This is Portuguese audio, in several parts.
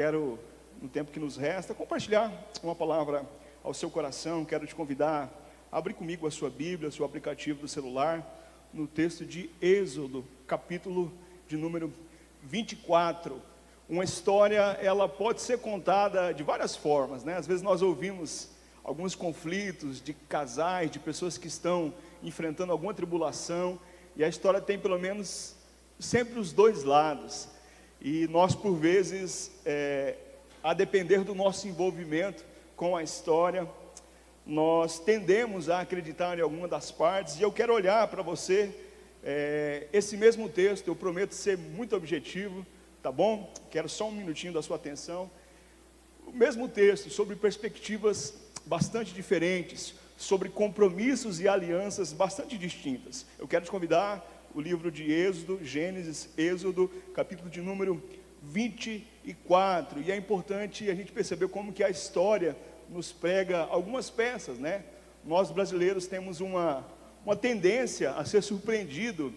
Quero, no tempo que nos resta, compartilhar uma palavra ao seu coração. Quero te convidar a abrir comigo a sua Bíblia, seu aplicativo do celular, no texto de Êxodo, capítulo de número 24. Uma história, ela pode ser contada de várias formas, né? Às vezes nós ouvimos alguns conflitos de casais, de pessoas que estão enfrentando alguma tribulação, e a história tem pelo menos sempre os dois lados. E nós, por vezes, a depender do nosso envolvimento com a história, nós tendemos a acreditar em alguma das partes. E eu quero olhar para você, esse mesmo texto. Eu prometo ser muito objetivo, tá bom? Quero só um minutinho da sua atenção. O mesmo texto, sobre perspectivas bastante diferentes, sobre compromissos e alianças bastante distintas. Eu quero te convidar o livro de Êxodo, Gênesis, Êxodo, capítulo de número 24, e é importante a gente perceber como que a história nos prega algumas peças, né? Nós brasileiros temos uma tendência a ser surpreendido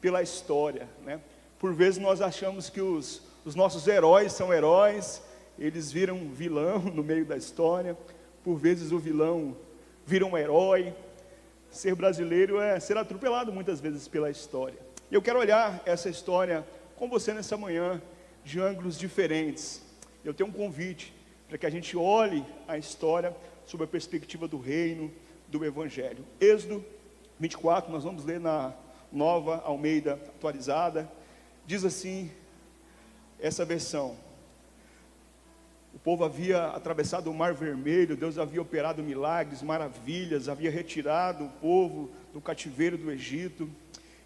pela história, né? Por vezes nós achamos que os nossos heróis são heróis, eles viram um vilão no meio da história. Por vezes o vilão vira um herói. Ser brasileiro é ser atropelado muitas vezes pela história. E eu quero olhar essa história com você nessa manhã, de ângulos diferentes. Eu tenho um convite para que a gente olhe a história sob a perspectiva do reino, do evangelho. Êxodo 24, nós vamos ler na Nova Almeida atualizada. Diz assim, essa versão: o povo havia atravessado o Mar Vermelho, Deus havia operado milagres, maravilhas, havia retirado o povo do cativeiro do Egito.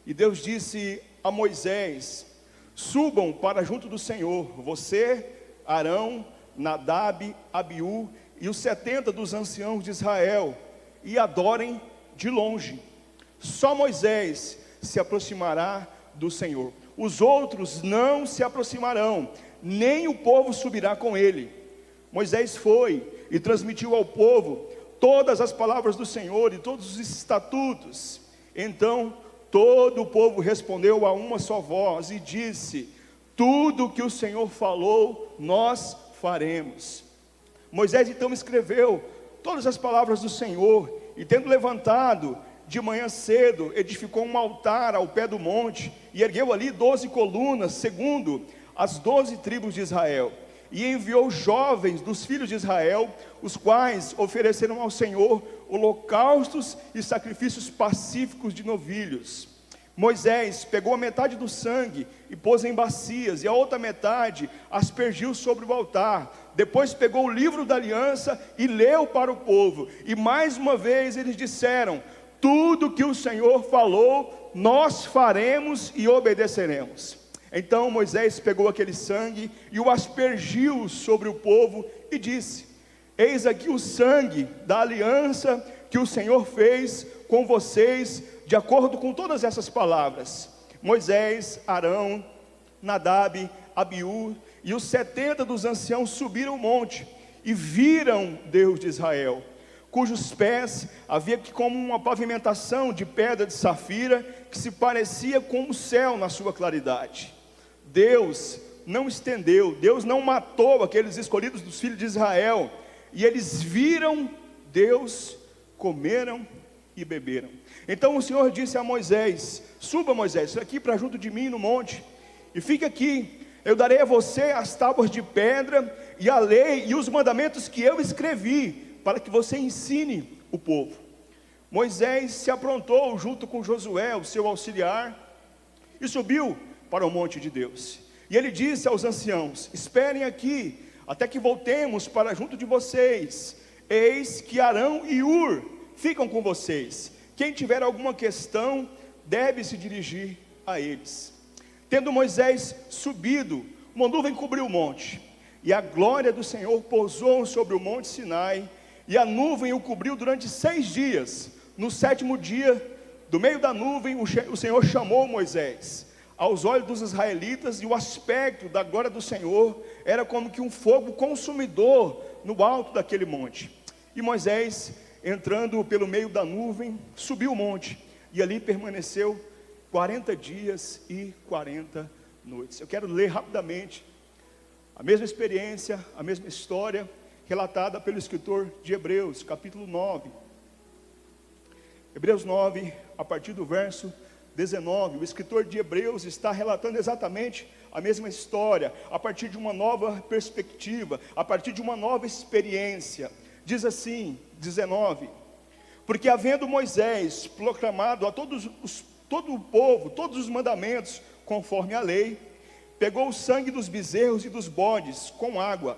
E Deus disse a Moisés: subam para junto do Senhor, você, Arão, Nadab, Abiú e os 70 dos anciãos de Israel, e adorem de longe. Só Moisés se aproximará do Senhor. Os outros não se aproximarão, nem o povo subirá com ele. Moisés foi e transmitiu ao povo todas as palavras do Senhor e todos os estatutos. Então todo o povo respondeu a uma só voz e disse: tudo o que o Senhor falou, nós faremos. Moisés então escreveu todas as palavras do Senhor, e tendo levantado de manhã cedo, edificou um altar ao pé do monte, e ergueu ali 12 colunas, segundo as 12 tribos de Israel. E enviou jovens dos filhos de Israel, os quais ofereceram ao Senhor holocaustos e sacrifícios pacíficos de novilhos. Moisés pegou a metade do sangue e pôs em bacias, e a outra metade aspergiu sobre o altar. Depois pegou o livro da aliança e leu para o povo. E mais uma vez eles disseram: tudo que o Senhor falou, nós faremos e obedeceremos. Então Moisés pegou aquele sangue e o aspergiu sobre o povo e disse: eis aqui o sangue da aliança que o Senhor fez com vocês, de acordo com todas essas palavras. Moisés, Arão, Nadab, Abiú e os 70 dos anciãos subiram o monte e viram Deus de Israel, cujos pés havia como uma pavimentação de pedra de safira, que se parecia com o céu na sua claridade. Deus não estendeu, Deus não matou aqueles escolhidos dos filhos de Israel, e eles viram Deus, comeram e beberam. Então o Senhor disse a Moisés: suba, Moisés, aqui para junto de mim no monte, e fique aqui. Eu darei a você as tábuas de pedra e a lei e os mandamentos que eu escrevi, para que você ensine o povo. Moisés se aprontou junto com Josué, o seu auxiliar, e subiu para o monte de Deus. E ele disse aos anciãos: esperem aqui, até que voltemos para junto de vocês. Eis que Arão e Ur ficam com vocês. Quem tiver alguma questão, deve se dirigir a eles. Tendo Moisés subido, uma nuvem cobriu o monte, e a glória do Senhor pousou sobre o monte Sinai, e a nuvem o cobriu durante 6 dias. No 7º dia, do meio da nuvem, o Senhor chamou Moisés. Aos olhos dos israelitas, e o aspecto da glória do Senhor era como que um fogo consumidor no alto daquele monte. E Moisés, entrando pelo meio da nuvem, subiu o monte, e ali permaneceu 40 dias e 40 noites. Eu quero ler rapidamente A mesma experiência, a mesma história, relatada pelo escritor de Hebreus, capítulo 9. Hebreus 9, a partir do verso 19, o escritor de Hebreus está relatando exatamente a mesma história, a partir de uma nova perspectiva, a partir de uma nova experiência. Diz assim, 19: porque havendo Moisés proclamado a todo o povo, todos os mandamentos, conforme a lei, pegou o sangue dos bezerros e dos bodes, com água,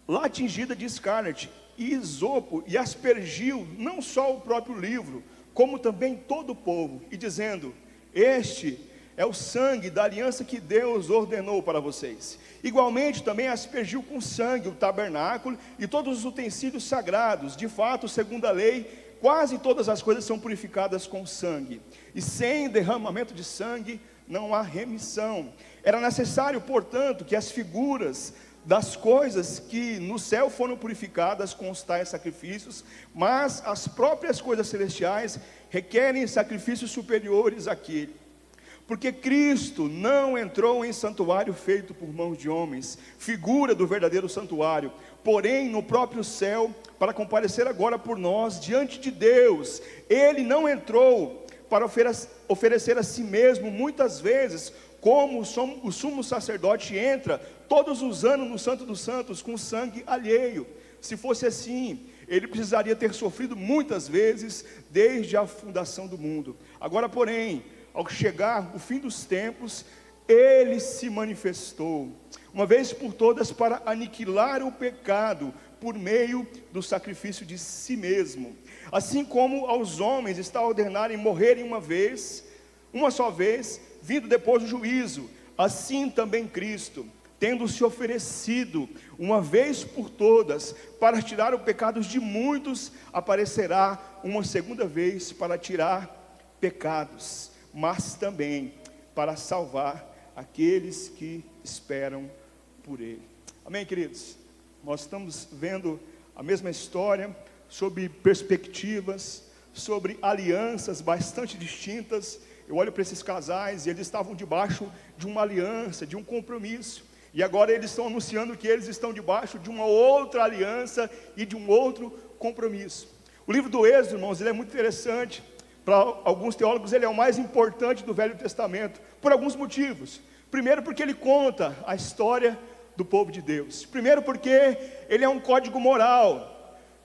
lá tingida de escarlate e isopo, e aspergiu não só o próprio livro, como também todo o povo, e dizendo: este é o sangue da aliança que Deus ordenou para vocês. Igualmente também aspergiu com sangue o tabernáculo e todos os utensílios sagrados. De fato, segundo a lei, quase todas as coisas são purificadas com sangue, e sem derramamento de sangue não há remissão. Era necessário, portanto, que as figuras das coisas que no céu foram purificadas com os tais sacrifícios, mas as próprias coisas celestiais requerem sacrifícios superiores àquele. Porque Cristo não entrou em santuário feito por mãos de homens, figura do verdadeiro santuário, porém no próprio céu, para comparecer agora por nós diante de Deus. Ele não entrou para oferecer a si mesmo muitas vezes, como o sumo sacerdote entra todos os anos no Santo dos Santos com sangue alheio. Se fosse assim, ele precisaria ter sofrido muitas vezes desde a fundação do mundo. Agora, porém, ao chegar o fim dos tempos, ele se manifestou, uma vez por todas, para aniquilar o pecado por meio do sacrifício de si mesmo. Assim como aos homens está a ordenarem morrerem uma só vez, vindo depois do juízo, assim também Cristo, tendo se oferecido uma vez por todas para tirar os pecados de muitos, aparecerá uma segunda vez para tirar pecados, mas também para salvar aqueles que esperam por Ele. Amém, queridos? Nós estamos vendo a mesma história, sobre perspectivas, sobre alianças bastante distintas. Eu olho para esses casais e eles estavam debaixo de uma aliança, de um compromisso. E agora eles estão anunciando que eles estão debaixo de uma outra aliança e de um outro compromisso. O livro do Êxodo, irmãos, ele é muito interessante. Para alguns teólogos ele é o mais importante do Velho Testamento, por alguns motivos. Primeiro porque ele conta a história do povo de Deus. Primeiro porque ele é um código moral.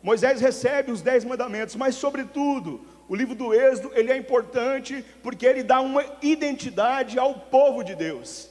Moisés recebe os 10 mandamentos, mas sobretudo, o livro do Êxodo, ele é importante porque ele dá uma identidade ao povo de Deus.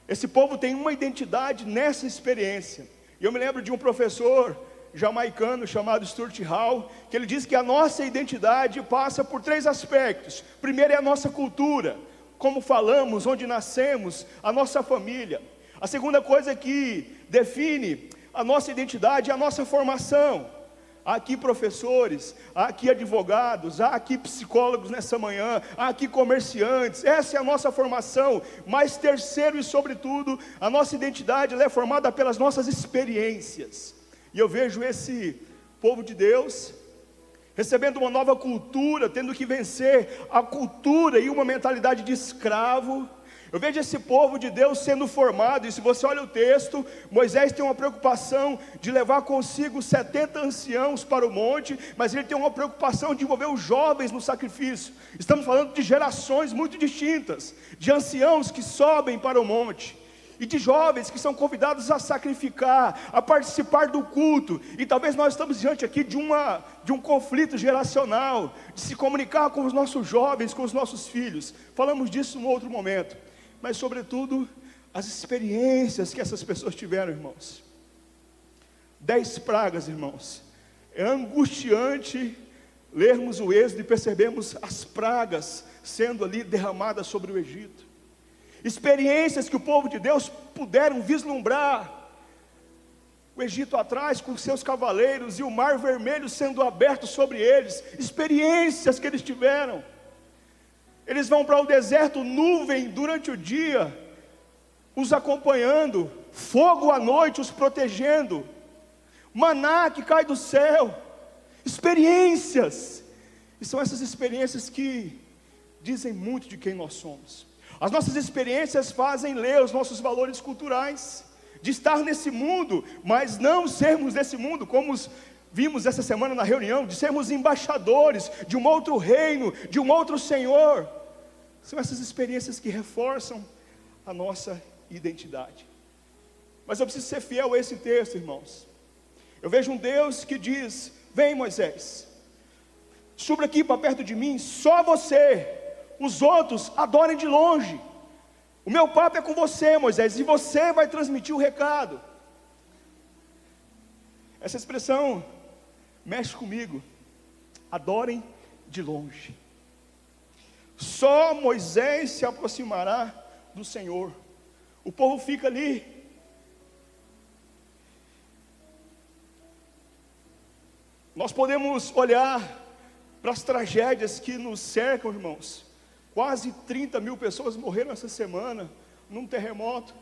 Esse povo tem uma identidade nessa experiência. E eu me lembro de um professor jamaicano chamado Stuart Hall, que ele diz que a nossa identidade passa por 3 aspectos. Primeiro é a nossa cultura, como falamos, onde nascemos, a nossa família. A segunda coisa que define a nossa identidade é a nossa formação. Há aqui professores, há aqui advogados, há aqui psicólogos nessa manhã, há aqui comerciantes. Essa é a nossa formação. Mas terceiro e sobretudo, a nossa identidade ela é formada pelas nossas experiências. E eu vejo esse povo de Deus recebendo uma nova cultura, tendo que vencer a cultura e uma mentalidade de escravo. Eu vejo esse povo de Deus sendo formado, e se você olha o texto, Moisés tem uma preocupação de levar consigo 70 anciãos para o monte, mas ele tem uma preocupação de envolver os jovens no sacrifício. Estamos falando de gerações muito distintas, de anciãos que sobem para o monte, e de jovens que são convidados a sacrificar, a participar do culto. E talvez nós estamos diante aqui de um conflito geracional, de se comunicar com os nossos jovens, com os nossos filhos. Falamos disso em outro momento. Mas sobretudo, as experiências que essas pessoas tiveram, irmãos. 10 pragas, irmãos. É angustiante lermos o Êxodo e percebemos as pragas sendo ali derramadas sobre o Egito. Experiências que o povo de Deus puderam vislumbrar. O Egito atrás com seus cavaleiros e o mar vermelho sendo aberto sobre eles. Experiências que eles tiveram. Eles vão para o deserto, nuvem durante o dia, os acompanhando, fogo à noite os protegendo, maná que cai do céu, experiências. E são essas experiências que dizem muito de quem nós somos. As nossas experiências fazem ler os nossos valores culturais, de estar nesse mundo, mas não sermos desse mundo, como vimos essa semana na reunião, de sermos embaixadores de um outro reino, de um outro Senhor. São essas experiências que reforçam a nossa identidade. Mas eu preciso ser fiel a esse texto, irmãos. Eu vejo um Deus que diz: vem, Moisés, suba aqui para perto de mim, só você, os outros adorem de longe. O meu papo é com você, Moisés, e você vai transmitir o recado. Essa expressão mexe comigo. Adorem de longe. Só Moisés se aproximará do Senhor. O povo fica ali. Nós podemos olhar para as tragédias que nos cercam, irmãos. Quase 30 mil pessoas morreram essa semana num terremoto.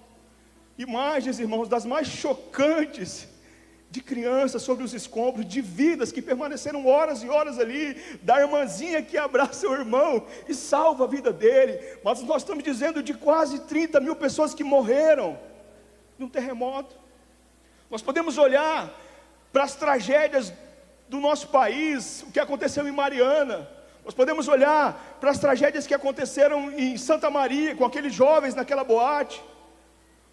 Imagens, irmãos, das mais chocantes, de crianças sobre os escombros, de vidas que permaneceram horas e horas ali, da irmãzinha que abraça o irmão e salva a vida dele. Mas nós estamos dizendo de quase 30 mil pessoas que morreram num terremoto. Nós podemos olhar para as tragédias do nosso país, o que aconteceu em Mariana. Nós podemos olhar para as tragédias que aconteceram em Santa Maria, com aqueles jovens naquela boate.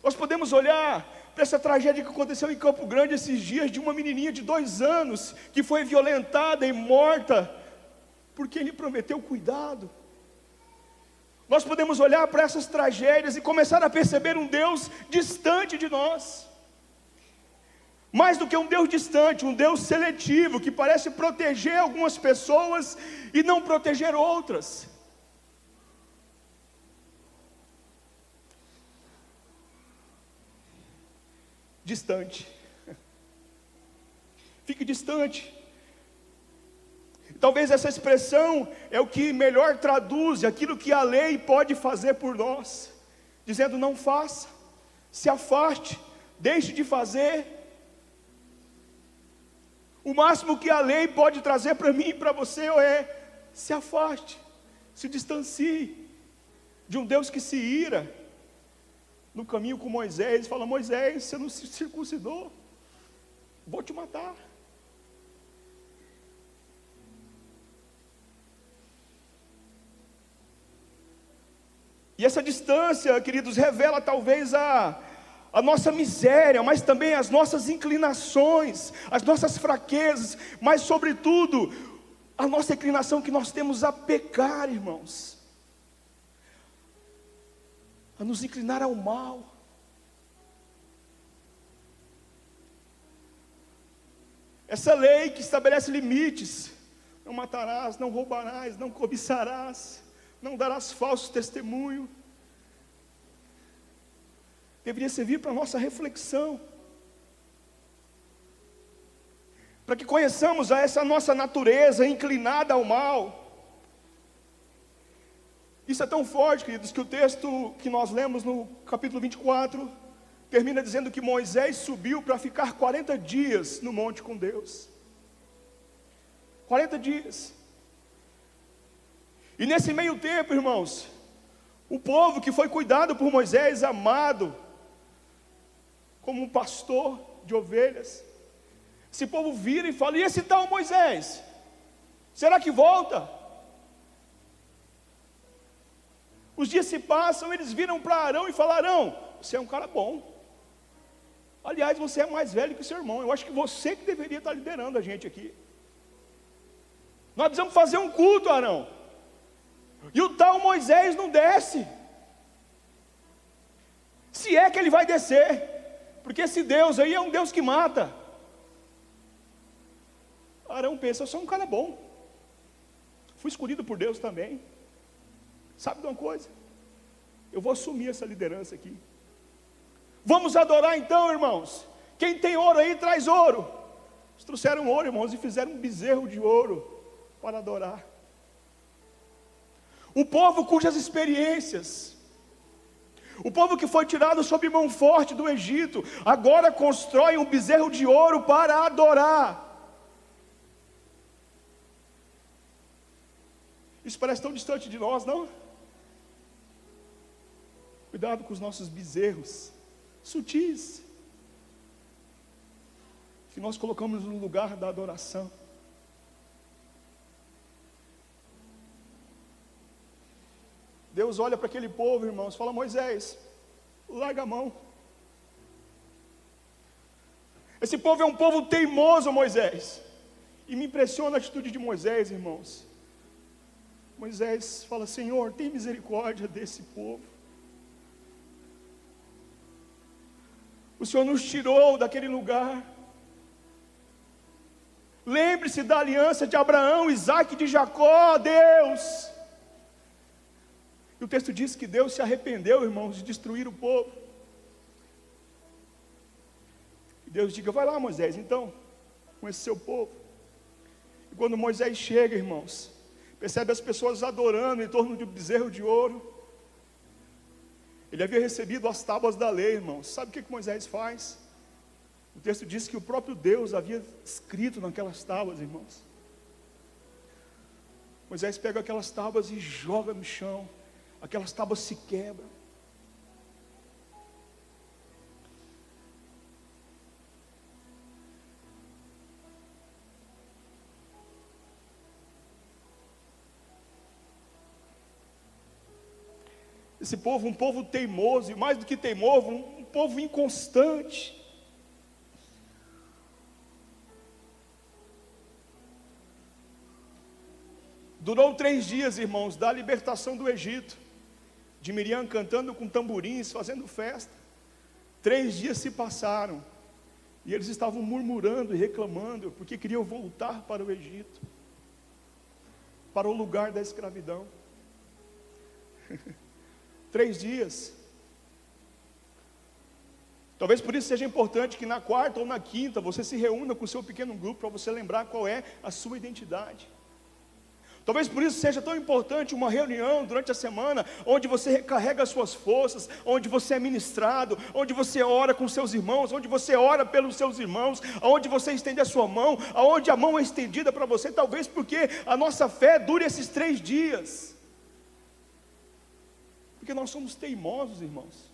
Nós podemos olhar para essa tragédia que aconteceu em Campo Grande esses dias, de uma menininha de 2 anos, que foi violentada e morta, porque ele prometeu cuidado. Nós podemos olhar para essas tragédias e começar a perceber um Deus distante de nós. Mais do que um Deus distante, um Deus seletivo, que parece proteger algumas pessoas e não proteger outras. Distante. Fique distante. Talvez essa expressão é o que melhor traduz aquilo que a lei pode fazer por nós, dizendo: não faça, se afaste, deixe de fazer. O máximo que a lei pode trazer para mim e para você é: se afaste, se distancie de um Deus que se ira. No caminho com Moisés, fala: Moisés, você não se circuncidou, vou te matar. E essa distância, queridos, revela talvez a nossa miséria, mas também as nossas inclinações, as nossas fraquezas, mas sobretudo, a nossa inclinação que nós temos a pecar, irmãos, a nos inclinar ao mal. Essa lei que estabelece limites: não matarás, não roubarás, não cobiçarás, não darás falso testemunho, deveria servir para a nossa reflexão, para que conheçamos essa nossa natureza inclinada ao mal. Isso é tão forte, queridos, que o texto que nós lemos no capítulo 24, termina dizendo que Moisés subiu para ficar 40 dias no monte com Deus. 40 dias. E nesse meio tempo, irmãos, o povo que foi cuidado por Moisés, amado como um pastor de ovelhas, esse povo vira e fala: e esse tal Moisés, será que volta? Os dias se passam, eles viram para Arão e falaram: Arão, você é um cara bom. Aliás, você é mais velho que o seu irmão. Eu acho que você que deveria estar liderando a gente aqui. Nós precisamos fazer um culto, Arão. E o tal Moisés não desce. Se é que ele vai descer, porque esse Deus aí é um Deus que mata. Arão pensa: eu sou um cara bom, fui escolhido por Deus também. Sabe de uma coisa? Eu vou assumir essa liderança aqui. Vamos adorar então, irmãos. Quem tem ouro aí, traz ouro. Eles trouxeram ouro, irmãos, e fizeram um bezerro de ouro para adorar. O povo cujas experiências, o povo que foi tirado sob mão forte do Egito, agora constrói um bezerro de ouro para adorar. Isso parece tão distante de nós, não? cuidado com os nossos bezerros sutis, que nós colocamos no lugar da adoração. Deus olha para aquele povo, irmãos, fala: Moisés, larga a mão. Esse povo é um povo teimoso, Moisés. E me impressiona a atitude de Moisés, irmãos. Moisés fala: Senhor, tem misericórdia desse povo. O Senhor nos tirou daquele lugar. Lembre-se da aliança de Abraão, Isaque e de Jacó, Deus. E o texto diz que Deus se arrependeu, irmãos, de destruir o povo. E Deus diz: vai lá, Moisés, então, com esse seu povo. E quando Moisés chega, irmãos, percebe as pessoas adorando em torno de um bezerro de ouro. Ele havia recebido as tábuas da lei, irmãos. Sabe o que Moisés faz? O texto diz que o próprio Deus havia escrito naquelas tábuas, irmãos. Moisés pega aquelas tábuas e joga no chão. Aquelas tábuas se quebram. Esse povo, um povo teimoso, e mais do que teimoso, um povo inconstante. Durou 3 dias, irmãos, da libertação do Egito, de Miriam cantando com tamborins, fazendo festa. 3 dias se passaram, e eles estavam murmurando e reclamando, porque queriam voltar para o Egito, para o lugar da escravidão. 3 dias. Talvez por isso seja importante que na quarta ou na quinta, você se reúna com o seu pequeno grupo, para você lembrar qual é a sua identidade. Talvez por isso seja tão importante uma reunião durante a semana, onde você recarrega as suas forças, onde você é ministrado, onde você ora com seus irmãos, onde você ora pelos seus irmãos, onde você estende a sua mão, onde a mão é estendida para você. Talvez porque a nossa fé dure esses 3 dias, porque nós somos teimosos, irmãos.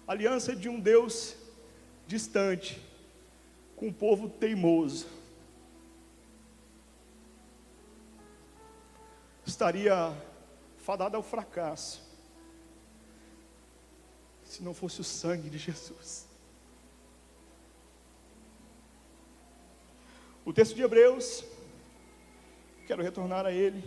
Aliança de um Deus distante com um povo teimoso estaria fadada ao fracasso, se não fosse o sangue de Jesus. O texto de Hebreus, quero retornar a ele.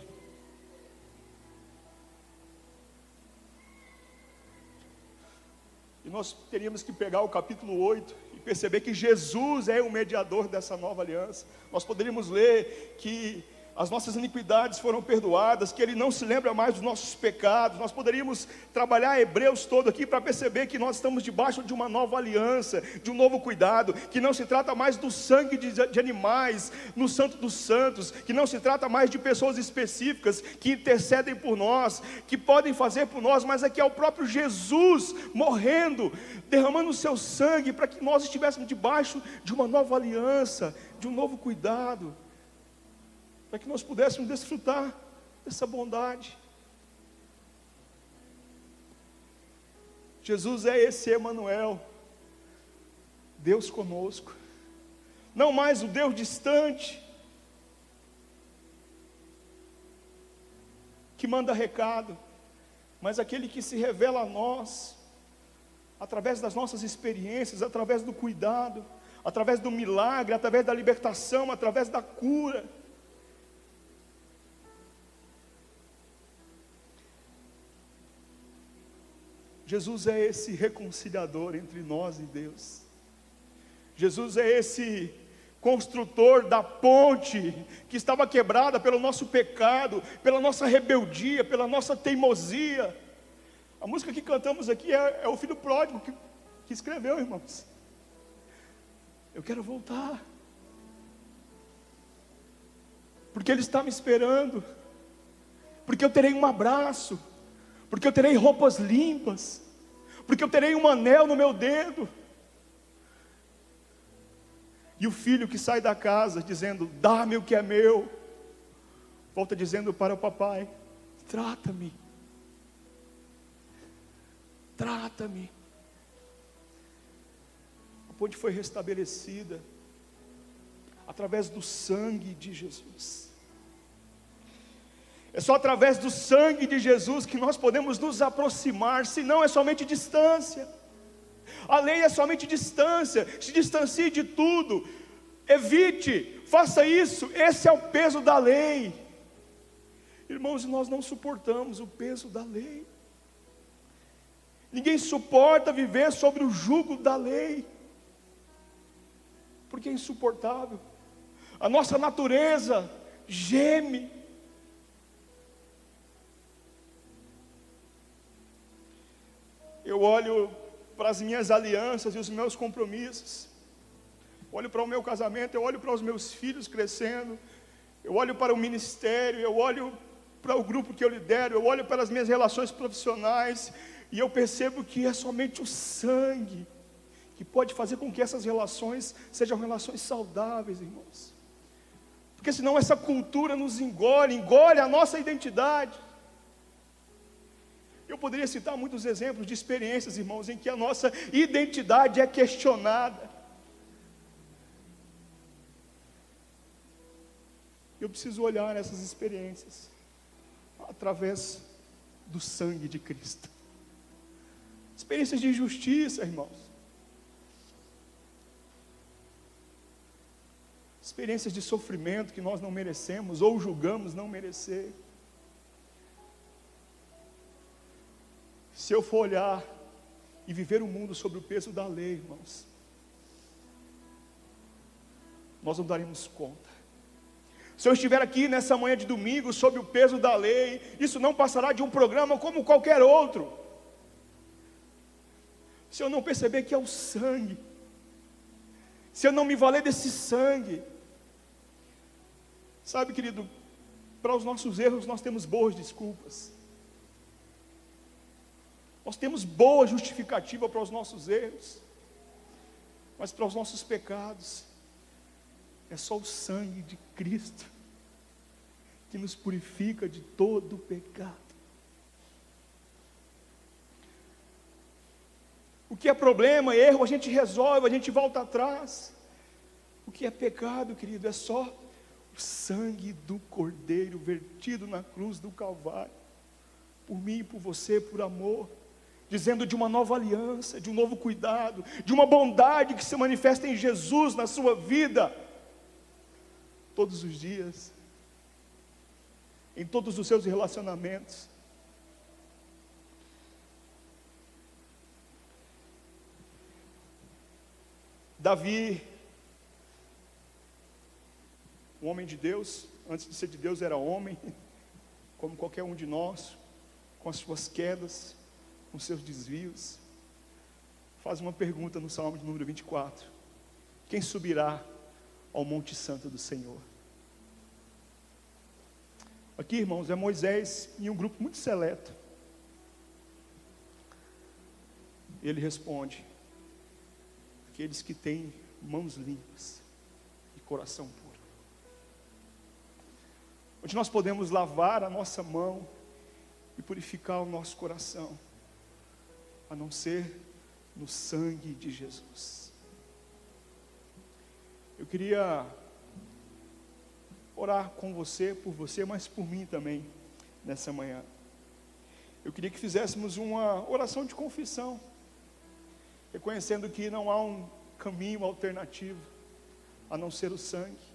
E nós teríamos que pegar o capítulo 8 e perceber que Jesus é o mediador dessa nova aliança. Nós poderíamos ler que as nossas iniquidades foram perdoadas, que Ele não se lembra mais dos nossos pecados. Nós poderíamos trabalhar Hebreus todo aqui para perceber que nós estamos debaixo de uma nova aliança, de um novo cuidado, que não se trata mais do sangue de animais no Santo dos Santos, que não se trata mais de pessoas específicas que intercedem por nós, que podem fazer por nós, mas é que é o próprio Jesus morrendo, derramando o seu sangue para que nós estivéssemos debaixo de uma nova aliança, de um novo cuidado, para que nós pudéssemos desfrutar dessa bondade. Jesus é esse Emanuel, Deus conosco, não mais o Deus distante, que manda recado, mas aquele que se revela a nós, através das nossas experiências, através do cuidado, através do milagre, através da libertação, através da cura. Jesus é esse reconciliador entre nós e Deus. Jesus é esse construtor da ponte que estava quebrada pelo nosso pecado, pela nossa rebeldia, pela nossa teimosia. A música que cantamos aqui é o filho pródigo que escreveu, irmãos. Eu quero voltar, porque Ele está me esperando, porque eu terei um abraço, porque eu terei roupas limpas, porque eu terei um anel no meu dedo. E o filho que sai da casa dizendo: dá-me o que é meu, volta dizendo para o papai: trata-me, trata-me. A ponte foi restabelecida através do sangue de Jesus. É só através do sangue de Jesus que nós podemos nos aproximar, senão é somente distância. A lei é somente distância. Se distancie de tudo, evite, faça isso. Esse é o peso da lei. Irmãos, nós não suportamos o peso da lei. Ninguém suporta viver sobre o jugo da lei, porque é insuportável. A nossa natureza geme. Eu olho para as minhas alianças e os meus compromissos, olho para o meu casamento, eu olho para os meus filhos crescendo, eu olho para o ministério, eu olho para o grupo que eu lidero, eu olho para as minhas relações profissionais, e eu percebo que é somente o sangue que pode fazer com que essas relações sejam relações saudáveis, irmãos. Porque senão essa cultura nos engole a nossa identidade. Eu poderia citar muitos exemplos de experiências, irmãos, em que a nossa identidade é questionada. Eu preciso olhar essas experiências através do sangue de Cristo. Experiências de injustiça, irmãos. Experiências de sofrimento que nós não merecemos ou julgamos não merecer. Se eu for olhar e viver o mundo sob o peso da lei, irmãos, nós não daremos conta. Se eu estiver aqui nessa manhã de domingo sob o peso da lei, isso não passará de um programa como qualquer outro. Se eu não perceber que é o sangue, se eu não me valer desse sangue, sabe, querido, para os nossos erros nós temos boas desculpas. Nós temos boa justificativa para os nossos erros, mas para os nossos pecados, é só o sangue de Cristo que nos purifica de todo o pecado. O que é problema, erro, a gente resolve, a gente volta atrás. O que é pecado, querido, é só o sangue do Cordeiro vertido na cruz do Calvário, por mim e por você, por amor, dizendo de uma nova aliança, de um novo cuidado, de uma bondade que se manifesta em Jesus na sua vida, todos os dias, em todos os seus relacionamentos. Davi, um homem de Deus, antes de ser de Deus era homem, como qualquer um de nós, com as suas quedas, com seus desvios, faz uma pergunta no Salmo de número 24: quem subirá ao Monte Santo do Senhor? Aqui, irmãos, é Moisés e um grupo muito seleto. Ele responde: aqueles que têm mãos limpas e coração puro. Onde nós podemos lavar a nossa mão e purificar o nosso coração, a não ser no sangue de Jesus. Eu queria orar com você, por você, mas por mim também, nessa manhã. Eu queria que fizéssemos uma oração de confissão, reconhecendo que não há um caminho alternativo, a não ser o sangue.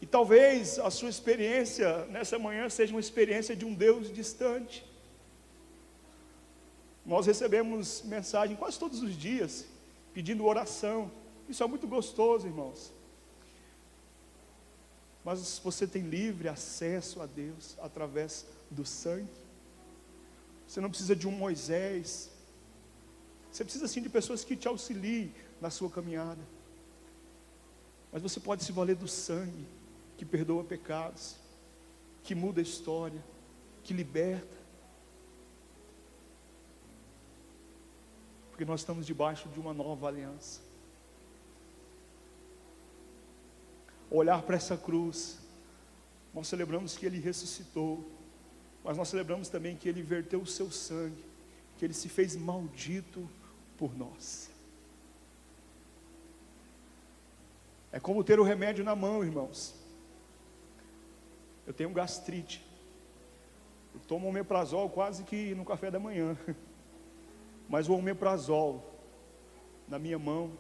E talvez a sua experiência nessa manhã seja uma experiência de um Deus distante. Nós recebemos mensagem quase todos os dias, pedindo oração. Isso é muito gostoso, irmãos. Mas você tem livre acesso a Deus através do sangue. Você não precisa de um Moisés. Você precisa sim de pessoas que te auxiliem na sua caminhada. Mas você pode se valer do sangue que perdoa pecados, que muda a história, que liberta. Porque nós estamos debaixo de uma nova aliança. olhar para essa cruz, nós celebramos que Ele ressuscitou, mas nós celebramos também que Ele verteu o seu sangue, que Ele se fez maldito por nós. É como ter o remédio na mão, irmãos. Eu tenho gastrite, eu tomo omeprazol quase que no café da manhã, mas o omeprazol na minha mão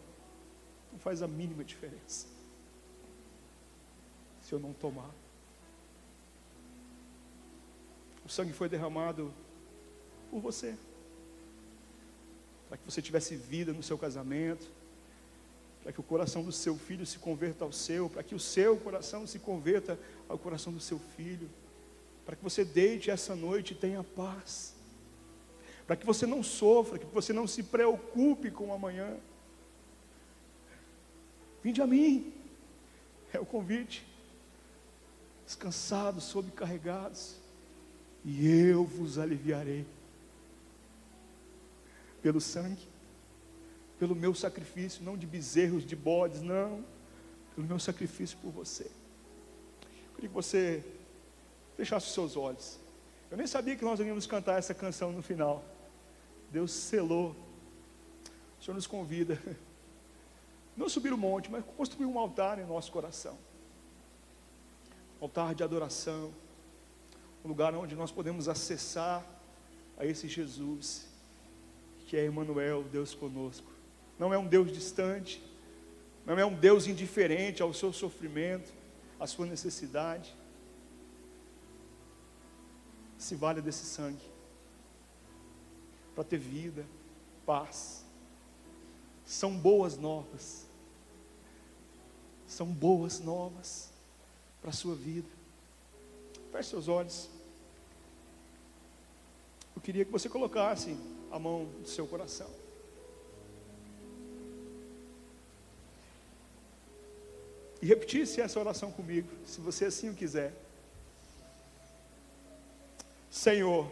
não faz a mínima diferença se eu não tomar. O sangue foi derramado por você, para que você tivesse vida no seu casamento, para que o coração do seu filho se converta ao seu, para que o seu coração se converta ao coração do seu filho, para que você deite essa noite e tenha paz, para que você não sofra, que você não se preocupe com o amanhã. Vinde a mim, é o convite, descansados, sobrecarregados, e eu vos aliviarei. Pelo sangue, pelo meu sacrifício, não de bezerros, de bodes, não, pelo meu sacrifício por você. Eu queria que você fechasse os seus olhos. Eu nem sabia que nós iríamos cantar essa canção no final. Deus selou. O Senhor nos convida, não subir o monte, mas construir um altar em nosso coração. Um altar de adoração, um lugar onde nós podemos acessar a esse Jesus, que é Emmanuel, Deus conosco. Não é um Deus distante, não é um Deus indiferente ao seu sofrimento, à sua necessidade. Se vale desse sangue para ter vida, paz. São boas novas, são boas novas para a sua vida. Feche seus olhos. Eu queria que você colocasse a mão no seu coração. E repetisse essa oração comigo, se você assim o quiser. Senhor,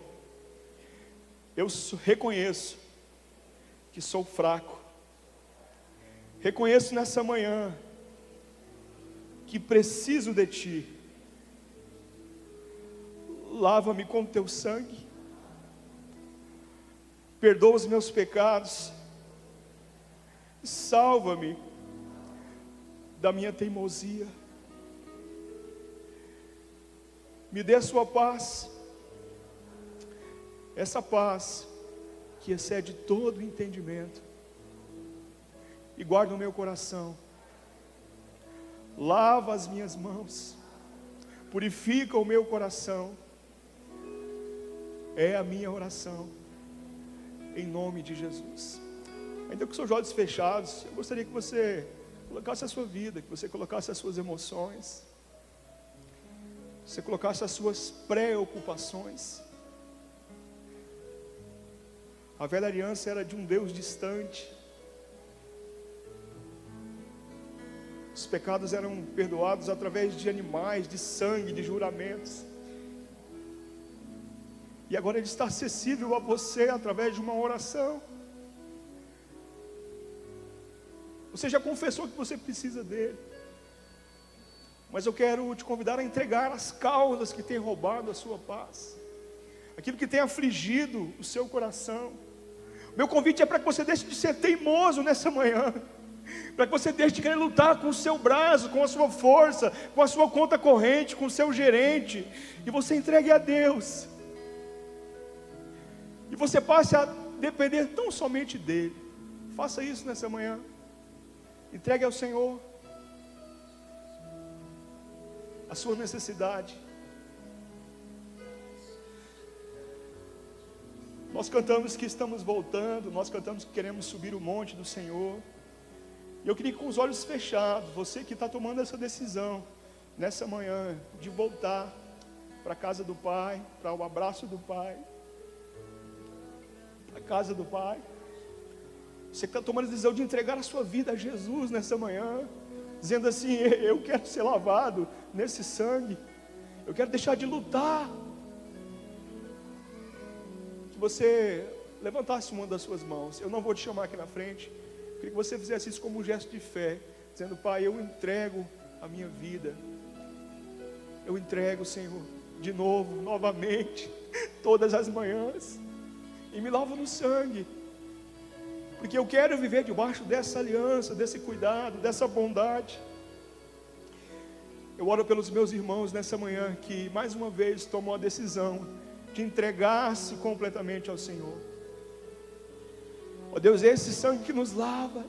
eu reconheço que sou fraco. Reconheço nessa manhã que preciso de Ti. Lava-me com Teu sangue. Perdoa os meus pecados. Salva-me da minha teimosia. Me dê a sua paz. Essa paz que excede todo entendimento. E guarda o meu coração. Lava as minhas mãos. Purifica o meu coração. É a minha oração. Em nome de Jesus. Ainda com seus olhos fechados, eu gostaria que você colocasse a sua vida, que você colocasse as suas emoções, que você colocasse as suas preocupações. A velha aliança era de um Deus distante. Os pecados eram perdoados através de animais, de sangue, de juramentos. E agora Ele está acessível a você através de uma oração. Você já confessou que você precisa dEle. Mas eu quero te convidar a entregar as causas que têm roubado a sua paz. Aquilo que tem afligido o seu coração. Meu convite é para que você deixe de ser teimoso nessa manhã. Para que você deixe de querer lutar com o seu braço, com a sua força, com a sua conta corrente, com o seu gerente. E você entregue a Deus. E você passe a depender tão somente dEle. Faça isso nessa manhã. Entregue ao Senhor a sua necessidade. Nós cantamos que estamos voltando, nós cantamos que queremos subir o monte do Senhor. E eu queria que com os olhos fechados, você que está tomando essa decisão, nessa manhã, de voltar para a casa do Pai, para o abraço do Pai, para a casa do Pai. Você que está tomando a decisão de entregar a sua vida a Jesus nessa manhã, dizendo assim, eu quero ser lavado nesse sangue, eu quero deixar de lutar. Que você levantasse uma das suas mãos. Eu não vou te chamar aqui na frente. Eu queria que você fizesse isso como um gesto de fé, dizendo, Pai, eu entrego a minha vida. Eu entrego, Senhor, de novo, novamente, todas as manhãs, e me lavo no sangue, porque eu quero viver debaixo dessa aliança, desse cuidado, dessa bondade. Eu oro pelos meus irmãos nessa manhã, que mais uma vez tomou a decisão de entregar-se completamente ao Senhor. Ó Deus, esse sangue que nos lava,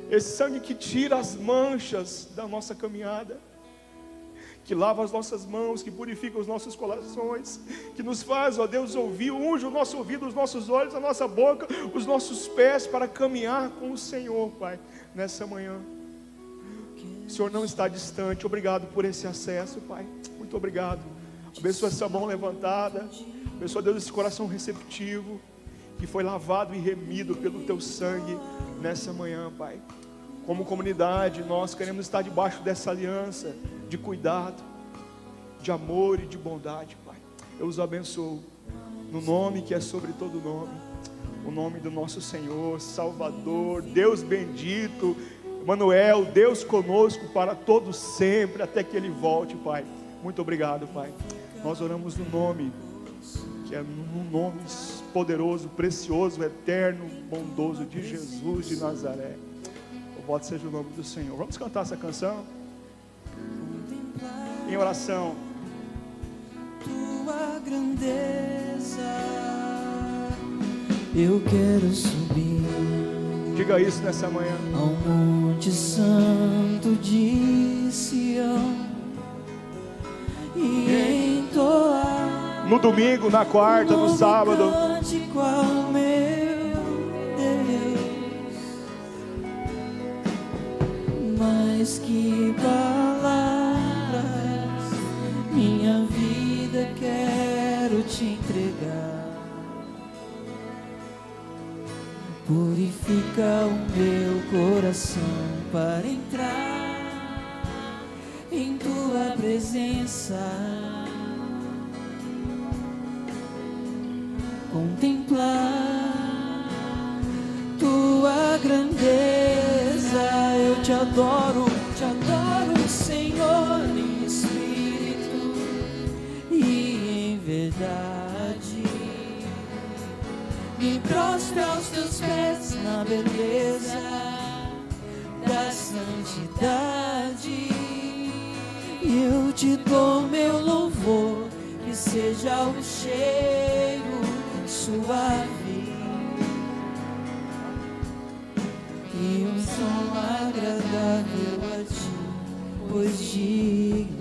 esse sangue que tira as manchas da nossa caminhada, que lava as nossas mãos, que purifica os nossos corações, que nos faz, ó Deus, ouvir, unge o nosso ouvido, os nossos olhos, a nossa boca, os nossos pés, para caminhar com o Senhor, Pai, nessa manhã. O Senhor não está distante. Obrigado por esse acesso, Pai. Muito obrigado. Abençoa essa mão levantada. Abençoa, Deus, esse coração receptivo, que foi lavado e remido pelo Teu sangue nessa manhã, Pai. Como comunidade, nós queremos estar debaixo dessa aliança de cuidado, de amor e de bondade, Pai. Eu os abençoo no nome que é sobre todo nome, o nome do nosso Senhor, Salvador, Deus bendito, Emmanuel, Deus conosco para todos sempre, até que Ele volte, Pai. Muito obrigado, Pai. Nós oramos no nome, que é no nome poderoso, precioso, eterno, bondoso de Jesus de Nazaré. Louvado seja o nome do Senhor. Vamos cantar essa canção em oração. Tua grandeza, eu quero subir. Diga isso nessa manhã. Ao monte santo de Sião e entoar No domingo, na quarta, no sábado. Cântico ao meu Deus, mais que palavras, minha vida quero te entregar. Purifica o meu coração para entrar em tua presença, contemplar tua grandeza. Eu te adoro, Senhor, em espírito e em verdade. Me prostro aos teus pés na beleza da santidade, e eu te dou meu louvor, que seja um cheiro suave e um som agradável a ti, pois digno